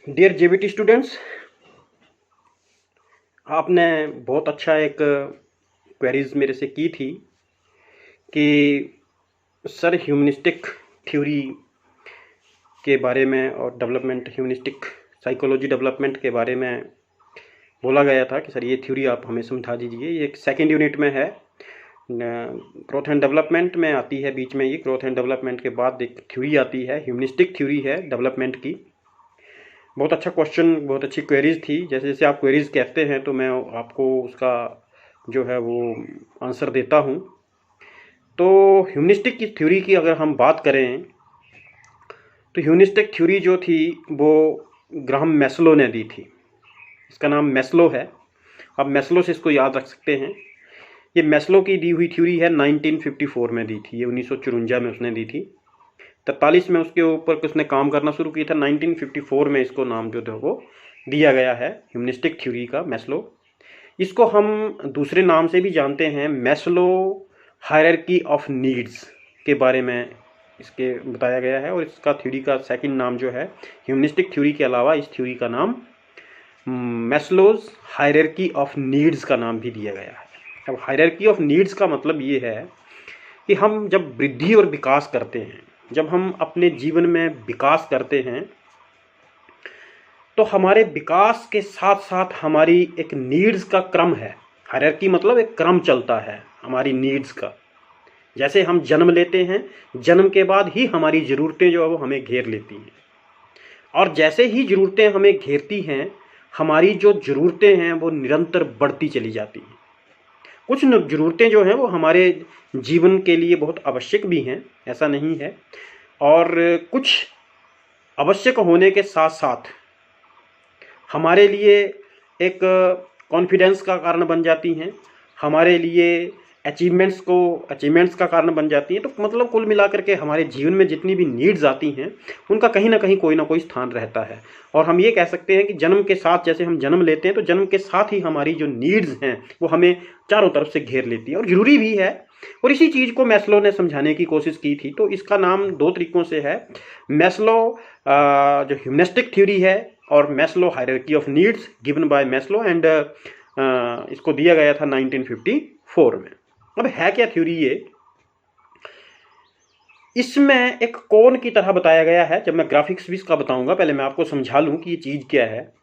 Dear JBT students, आपने बहुत अच्छा एक क्वेरीज मेरे से की थी कि सर ह्यूमनिस्टिक थ्योरी के बारे में और डेवलपमेंट ह्यूमनिस्टिक साइकोलॉजी डेवलपमेंट के बारे में बोला गया था कि सर ये थ्योरी आप हमें समझा दीजिए। ये एक सेकेंड यूनिट में है, ग्रोथ एंड डेवलपमेंट में आती है बीच में। ये ग्रोथ एंड डेवलपमेंट के बाद एक थ्योरी आती है, ह्यूमनिस्टिक थ्योरी है डेवलपमेंट की। बहुत अच्छा क्वेश्चन, बहुत अच्छी क्वेरीज थी। जैसे जैसे आप क्वेरीज कहते हैं तो मैं आपको उसका जो है वो आंसर देता हूँ। तो ह्यूमनिस्टिक की थ्योरी की अगर हम बात करें तो ह्यूमनिस्टिक थ्योरी जो थी वो ग्राहम मैस्लो ने दी थी। इसका नाम मैस्लो है, आप मैस्लो से इसको याद रख सकते हैं। ये मैस्लो की दी हुई थ्योरी है, 1954 में दी थी, ये 1954 में उसने दी थी। 43 में उसके ऊपर उसने काम करना शुरू किया था। 1954 में इसको नाम जो था वो दिया गया है ह्यूमनिस्टिक थ्योरी का, मैस्लो। इसको हम दूसरे नाम से भी जानते हैं, मैस्लो हायरार्की ऑफ नीड्स के बारे में इसके बताया गया है। और इसका थ्योरी का सेकंड नाम जो है, ह्यूमनिस्टिक थ्योरी के अलावा इस थ्योरी का नाम मैस्लोज हायरार्की ऑफ नीड्स का नाम भी दिया गया है। अब हायरार्की ऑफ नीड्स का मतलब ये है कि हम जब वृद्धि और विकास करते हैं, जब हम अपने जीवन में विकास करते हैं तो हमारे विकास के साथ साथ हमारी एक नीड्स का क्रम है। हायरार्की मतलब एक क्रम चलता है हमारी नीड्स का। जैसे हम जन्म लेते हैं, जन्म के बाद ही हमारी ज़रूरतें जो है वो हमें घेर लेती हैं, और जैसे ही ज़रूरतें हमें घेरती हैं हमारी जो ज़रूरतें हैं वो निरंतर बढ़ती चली जाती हैं। कुछ ज़रूरतें जो हैं वो हमारे जीवन के लिए बहुत आवश्यक भी हैं, ऐसा नहीं है, और कुछ आवश्यक होने के साथ साथ हमारे लिए एक कॉन्फिडेंस का कारण बन जाती हैं, हमारे लिए अचीवमेंट्स का कारण बन जाती हैं। तो मतलब कुल मिलाकर के हमारे जीवन में जितनी भी नीड्स आती हैं उनका कहीं ना कहीं कोई ना कोई स्थान रहता है। और हम ये कह सकते हैं कि जन्म के साथ, जैसे हम जन्म लेते हैं तो जन्म के साथ ही हमारी जो नीड्स हैं वो हमें चारों तरफ से घेर लेती है और ज़रूरी भी है। और इसी चीज़ को मैस्लो ने समझाने की कोशिश की थी। तो इसका नाम दो तरीक़ों से है, मैस्लो जो ह्यूमनिस्टिक थ्योरी है, और Maslow hierarchy of needs given by Maslow, and इसको दिया गया था 1954 में। अब है क्या थ्योरी ये? इसमें एक कोन की तरह बताया गया है। जब मैं ग्राफिक्स भी इसका बताऊंगा, पहले मैं आपको समझा लूं कि ये चीज़ क्या है।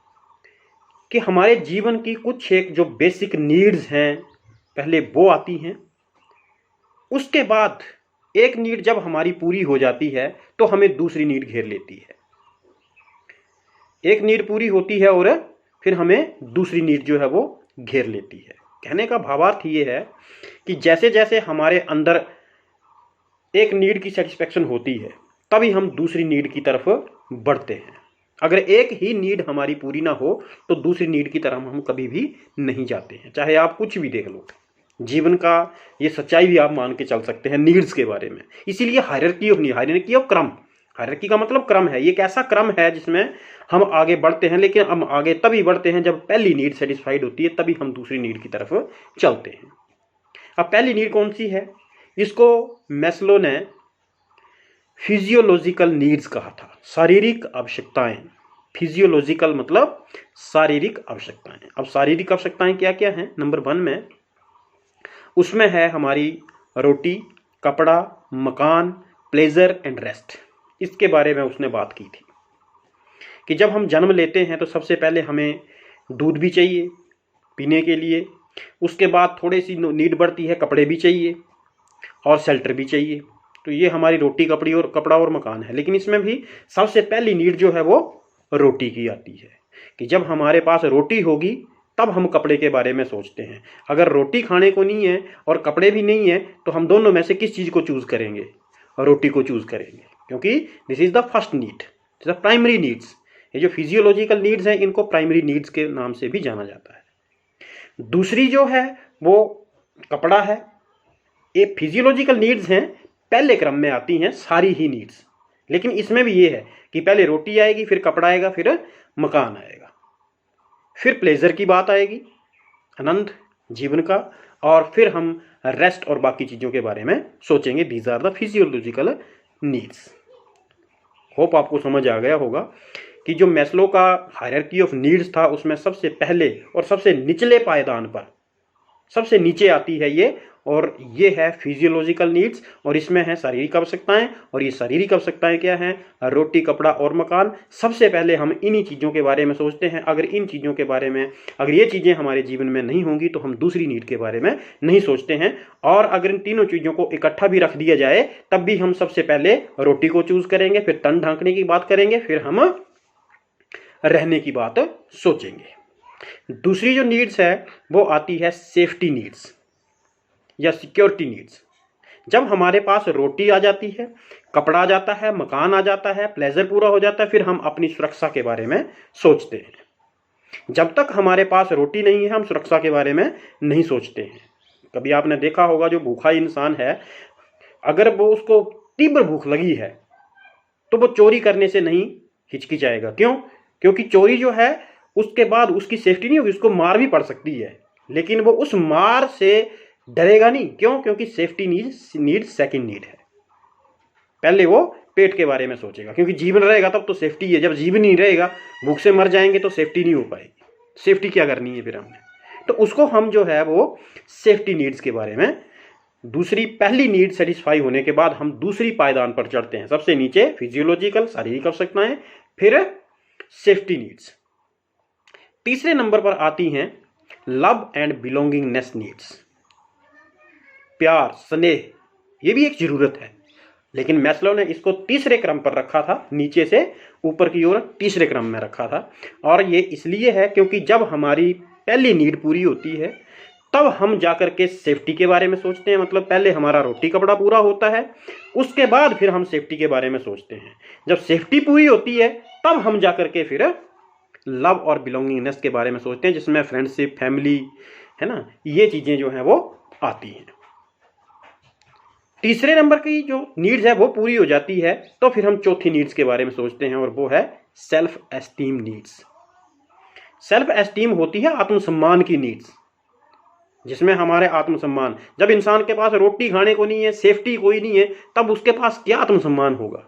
कि हमारे जीवन की कुछ एक जो बेसिक नीड्स हैं पहले वो आती हैं, उसके बाद एक नीड जब हमारी पूरी हो जाती है तो हमें दूसरी नीड घेर लेती है। एक नीड पूरी होती है और फिर हमें दूसरी नीड जो है वो घेर लेती है। कहने का भावार्थ ये है कि जैसे जैसे हमारे अंदर एक नीड की सेटिस्फेक्शन होती है तभी हम दूसरी नीड की तरफ बढ़ते हैं। अगर एक ही नीड हमारी पूरी ना हो तो दूसरी नीड की तरफ हम कभी भी नहीं जाते हैं, चाहे आप कुछ भी देख लो। जीवन का ये सच्चाई भी आप मान के चल सकते हैं नीड्स के बारे में। इसीलिए हायरार्की ऑफ क्रम, हायरार्की का मतलब क्रम है। ये एक ऐसा क्रम है जिसमें हम आगे बढ़ते हैं, लेकिन हम आगे तभी बढ़ते हैं जब पहली नीड सेटिस्फाइड होती है, तभी हम दूसरी नीड की तरफ चलते हैं। अब पहली नीड कौन सी है? इसको मैस्लो ने फिजियोलॉजिकल नीड्स कहा था, शारीरिक आवश्यकताएं। फिजियोलॉजिकल मतलब शारीरिक आवश्यकताएं। अब शारीरिक आवश्यकताएं क्या क्या हैं? नंबर 1 में उसमें है हमारी रोटी, कपड़ा, मकान, प्लेजर एंड रेस्ट। इसके बारे में उसने बात की थी कि जब हम जन्म लेते हैं तो सबसे पहले हमें दूध भी चाहिए पीने के लिए, उसके बाद थोड़ी सी नीड बढ़ती है, कपड़े भी चाहिए और शेल्टर भी चाहिए। तो ये हमारी रोटी, कपड़ा और मकान है। लेकिन इसमें भी सबसे पहली नीड जो है वो रोटी की आती है कि जब हमारे पास रोटी होगी तब हम कपड़े के बारे में सोचते हैं। अगर रोटी खाने को नहीं है और कपड़े भी नहीं है तो हम दोनों में से किस चीज़ को चूज़ करेंगे? रोटी को चूज़ करेंगे, क्योंकि this is the first need, the primary needs. ये जो फिजियोलॉजिकल नीड्स हैं इनको प्राइमरी नीड्स के नाम से भी जाना जाता है। दूसरी जो है वो कपड़ा है। ये फिजियोलॉजिकल नीड्स हैं, पहले क्रम में आती हैं सारी ही नीड्स, लेकिन इसमें भी ये है कि पहले रोटी आएगी, फिर कपड़ा आएगा, फिर मकान आएगा, फिर प्लेजर की बात आएगी, आनंद जीवन का, और फिर हम रेस्ट और बाकी चीज़ों के बारे में सोचेंगे। These are the physiological needs. Hope आपको समझ आ गया होगा कि जो मैस्लो का हायरार्की ऑफ नीड्स था उसमें सबसे पहले और सबसे निचले पायदान पर सबसे नीचे आती है ये, और ये है फिजियोलॉजिकल नीड्स, और इसमें है शारीरिक आवश्यकताएं। और ये शारीरिक आवश्यकताएं क्या हैं? रोटी, कपड़ा और मकान। सबसे पहले हम इन्हीं चीज़ों के बारे में सोचते हैं। अगर इन चीज़ों के बारे में, अगर ये चीज़ें हमारे जीवन में नहीं होंगी तो हम दूसरी नीड के बारे में नहीं सोचते हैं। और अगर इन तीनों चीज़ों को इकट्ठा भी रख दिया जाए तब भी हम सबसे पहले रोटी को चूज करेंगे, फिर तन ढांकने की बात करेंगे, फिर हम रहने की बात सोचेंगे। दूसरी जो नीड्स है वो आती है सेफ्टी नीड्स या सिक्योरिटी नीड्स। जब हमारे पास रोटी आ जाती है, कपड़ा आ जाता है, मकान आ जाता है, प्लेजर पूरा हो जाता है, फिर हम अपनी सुरक्षा के बारे में सोचते हैं। जब तक हमारे पास रोटी नहीं है हम सुरक्षा के बारे में नहीं सोचते हैं। कभी आपने देखा होगा जो भूखा इंसान है, अगर वो उसको तीव्र भूख लगी है तो वो चोरी करने से नहीं हिचकिचाएगा। क्यों? क्योंकि चोरी जो है उसके बाद उसकी सेफ्टी नहीं होगी, उसको मार भी पड़ सकती है, लेकिन वो उस मार से डरेगा नहीं। क्यों? क्योंकि सेफ्टी नीड सेकंड नीड है। पहले वो पेट के बारे में सोचेगा, क्योंकि जीवन रहेगा तब तो सेफ्टी है। जब जीवन नहीं रहेगा, भूख से मर जाएंगे तो सेफ्टी नहीं हो पाएगी। सेफ्टी क्या करनी है फिर हमने? तो उसको हम जो है वो सेफ्टी नीड्स के बारे में, दूसरी पहली नीड सेटिस्फाई होने के बाद हम दूसरी पायदान पर चढ़ते हैं। सबसे नीचे फिजियोलॉजिकल शारीरिक आवश्यकताएं, फिर सेफ्टी नीड्स। तीसरे नंबर पर आती हैं लव एंड बिलोंगिंगनेस नीड्स। प्यार, स्नेह, ये भी एक जरूरत है, लेकिन मैस्लो ने इसको तीसरे क्रम पर रखा था, नीचे से ऊपर की ओर तीसरे क्रम में रखा था। और ये इसलिए है क्योंकि जब हमारी पहली नीड पूरी होती है तब हम जाकर के सेफ्टी के बारे में सोचते हैं। मतलब पहले हमारा रोटी कपड़ा पूरा होता है, उसके बाद फिर हम सेफ्टी के बारे में सोचते हैं। जब सेफ्टी पूरी होती है तब हम जाकर के फिर लव और बिलोंगिंगनेस के बारे में सोचते हैं, जिसमें फ्रेंडशिप, फैमिली, है ना, ये चीजें जो हैं वो आती हैं। तीसरे नंबर की जो नीड्स है वो पूरी हो जाती है तो फिर हम चौथी नीड्स के बारे में सोचते हैं, और वो है self esteem needs. Self esteem होती है आत्मसम्मान की नीड्स, जिसमें हमारे आत्मसम्मान, जब इंसान के पास रोटी खाने को नहीं है, सेफ्टी कोई नहीं है, तब उसके पास क्या आत्मसम्मान होगा?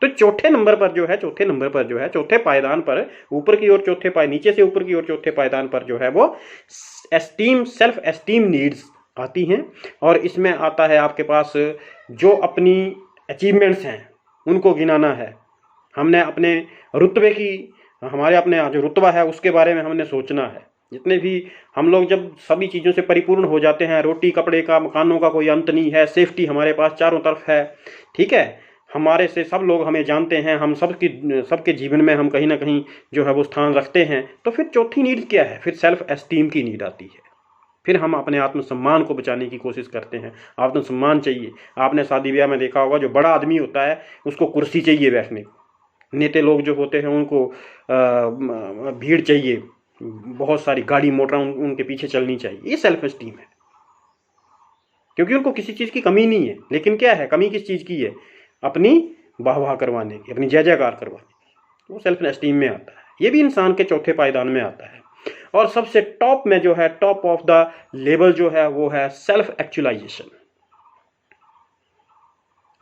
तो चौथे नंबर पर जो है, चौथे पायदान पर, ऊपर की ओर नीचे से ऊपर की ओर चौथे पायदान पर जो है वो एस्टीम, सेल्फ एस्टीम नीड्स आती हैं। और इसमें आता है आपके पास जो अपनी अचीवमेंट्स हैं उनको गिनाना है, हमने अपने रुतबे की, हमारे अपने जो रुतबा है उसके बारे में हमने सोचना है। जितने भी हम लोग जब सभी चीज़ों से परिपूर्ण हो जाते हैं, रोटी कपड़े का, मकानों का कोई अंत नहीं है, सेफ्टी हमारे पास चारों तरफ है, ठीक है, हमारे से सब लोग हमें जानते हैं, हम सबके जीवन में हम कहीं ना कहीं जो है वो स्थान रखते हैं, तो फिर चौथी नीड क्या है? फिर सेल्फ एस्टीम की नीड आती है। फिर हम अपने आत्मसम्मान को बचाने की कोशिश करते हैं। आत्मसम्मान चाहिए। आपने शादी ब्याह में देखा होगा, जो बड़ा आदमी होता है उसको कुर्सी चाहिए बैठने को। नेता लोग जो होते हैं उनको भीड़ चाहिए, बहुत सारी गाड़ी मोटर उनके पीछे चलनी चाहिए। ये सेल्फ एस्टीम है, क्योंकि उनको किसी चीज़ की कमी नहीं है। लेकिन क्या है, कमी किस चीज़ की है? अपनी वाह करवाने की, अपनी जय जयकार करवाने की। वो सेल्फ एस्टीम में आता है। ये भी इंसान के चौथे पायदान में आता है। और सबसे टॉप में जो है, टॉप ऑफ द लेवल जो है वो है सेल्फ एक्चुअलाइजेशन,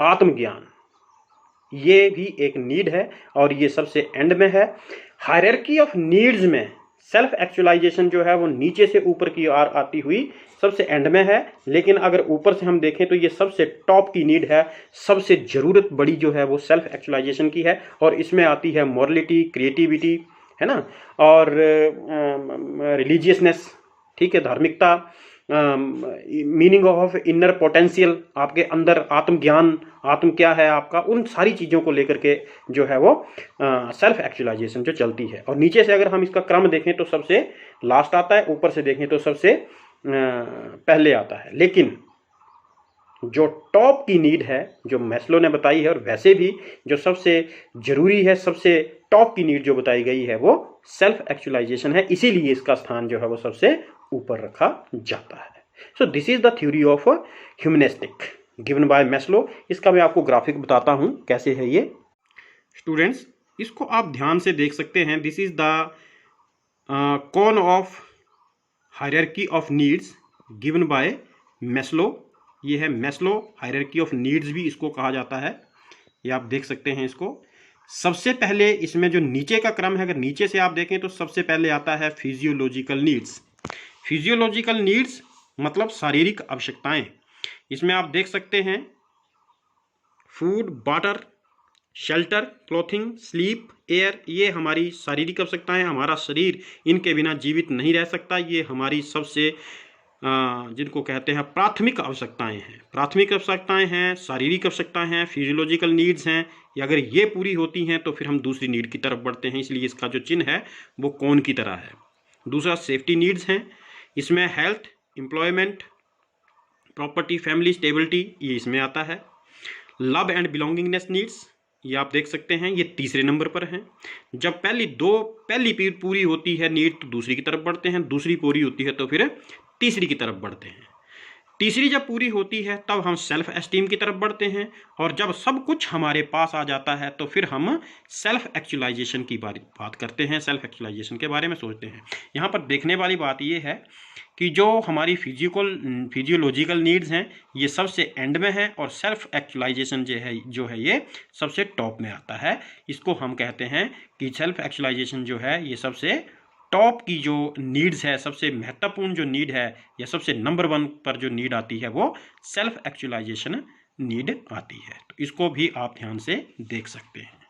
आत्मज्ञान। ये भी एक नीड है और ये सबसे एंड में है। हायरार्की ऑफ नीड्स में सेल्फ एक्चुअलाइजेशन जो है वो नीचे से ऊपर की ओर आती हुई सबसे एंड में है। लेकिन अगर ऊपर से हम देखें तो ये सबसे टॉप की नीड है, सबसे जरूरत बड़ी जो है वो सेल्फ एक्चुअलाइजेशन की है। और इसमें आती है मॉरलिटी, क्रिएटिविटी, है ना, और रिलीजियसनेस, ठीक है, धार्मिकता, मीनिंग ऑफ इनर पोटेंशियल, आपके अंदर आत्मज्ञान, आत्म क्या है आपका, उन सारी चीज़ों को लेकर के जो है वो सेल्फ एक्चुअलाइजेशन जो चलती है। और नीचे से अगर हम इसका क्रम देखें तो सबसे लास्ट आता है, ऊपर से देखें तो सबसे पहले आता है। लेकिन जो टॉप की नीड है जो मैस्लो ने बताई है, और वैसे भी जो सबसे जरूरी है, सबसे टॉप की नीड जो बताई गई है वो सेल्फ एक्चुअलाइजेशन है। इसीलिए इसका स्थान जो है वो सबसे ऊपर रखा जाता है। So this is the theory of humanistic given by Maslow. इसका मैं आपको ग्राफिक बताता हूं कैसे है ये। स्टूडेंट्स, इसको आप ध्यान से देख सकते हैं। This is the cone of hierarchy of needs given by Maslow. ये है मैस्लो हायरार्की ऑफ नीड्स भी इसको कहा जाता है, ये आप देख सकते हैं इसको। सबसे पहले इसमें जो नीचे का क्रम है, अगर नीचे से आप देखें तो सबसे पहले आता है फिजियोलॉजिकल नीड्स। फिजियोलॉजिकल नीड्स मतलब शारीरिक आवश्यकताएं। इसमें आप देख सकते हैं food, water, shelter, clothing, sleep, air, ये हमारी शारीरिक आवश्यकताएं। हमारा शरीर इनके बिना जीवित नहीं रह सकता। ये हमारी सबसे जिनको कहते हैं प्राथमिक आवश्यकताएं हैं। प्राथमिक आवश्यकताएं हैं, शारीरिक आवश्यकताएं हैं, फिजियोलॉजिकल नीड्स हैं। अगर ये पूरी होती हैं तो फिर हम दूसरी नीड की तरफ बढ़ते हैं, इसलिए इसका जो चिन्ह है वो कोन की तरह है। दूसरा सेफ्टी नीड्स हैं, इसमें health, employment, property, family, stability, ये इसमें आता है। लव एंड बिलोंगिंगनेस नीड्स, ये आप देख सकते हैं, ये तीसरे नंबर पर हैं। जब पहली पूरी होती है नीड तो दूसरी की तरफ बढ़ते हैं, दूसरी पूरी होती है तो फिर तीसरी की तरफ बढ़ते हैं। तीसरी जब पूरी होती है तब हम सेल्फ एस्टीम की तरफ बढ़ते हैं, और जब सब कुछ हमारे पास आ जाता है तो फिर हम सेल्फ एक्चुअलाइजेशन की बात करते हैं, सेल्फ एक्चुअलाइजेशन के बारे में सोचते हैं। यहाँ पर देखने वाली बात यह है कि जो हमारी फिजियोलॉजिकल नीड्स हैं ये सबसे एंड में है, और सेल्फ एक्चुअलाइजेशन जो है ये सबसे टॉप में आता है। इसको हम कहते हैं कि सेल्फ एक्चुअलाइजेशन जो है ये सबसे टॉप की जो नीड्स है, सबसे महत्वपूर्ण जो नीड है या सबसे नंबर 1 पर जो नीड आती है वो सेल्फ एक्चुअलाइजेशन नीड आती है। तो इसको भी आप ध्यान से देख सकते हैं।